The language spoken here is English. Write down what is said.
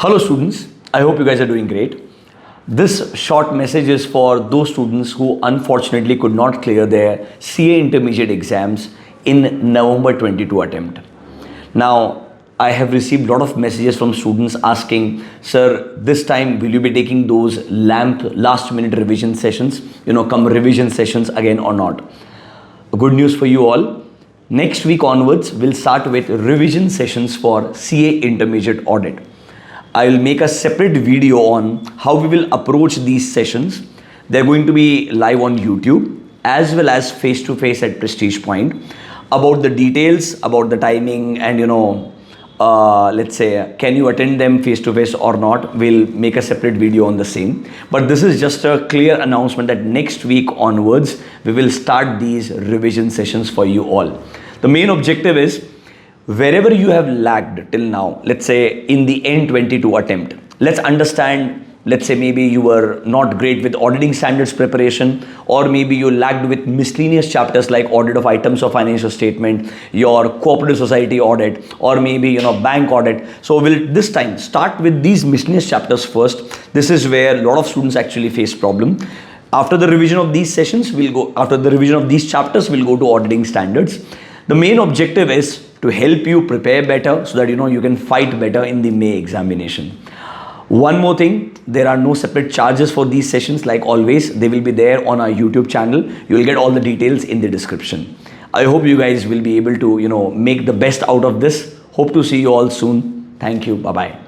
Hello students, I hope you guys are doing great. This short message is for those students who unfortunately could not clear their CA intermediate exams in November 22 attempt. Now, I have received a lot of messages from students asking, sir, this time will you be taking those LAMP last minute revision sessions, come revision sessions again or not? Good news for you all. Next week onwards, we'll start with revision sessions for CA intermediate audit. I will make a separate video on how we will approach these sessions. They're going to be live on YouTube as well as face-to-face at Prestige Point. About the details, about the timing and let's say, can you attend them face-to-face or not? We'll make a separate video on the same. But this is just a clear announcement that next week onwards, we will start these revision sessions for you all. The main objective is, wherever you have lagged till now, let's say in the N22 attempt, let's understand, let's say maybe you were not great with auditing standards preparation, or maybe you lagged with miscellaneous chapters like audit of items of financial statement, your cooperative society audit, or maybe bank audit. So we'll this time start with these miscellaneous chapters first. This is where a lot of students actually face problem. After the revision of these sessions, after the revision of these chapters, we'll go to auditing standards. The main objective is to help you prepare better so that you can fight better in the May examination. One more thing, there are no separate charges for these sessions. Like always, they will be there on our YouTube channel. You will get all the details in the description. I hope you guys will be able to make the best out of this. Hope to see you all soon. Thank you. Bye-bye.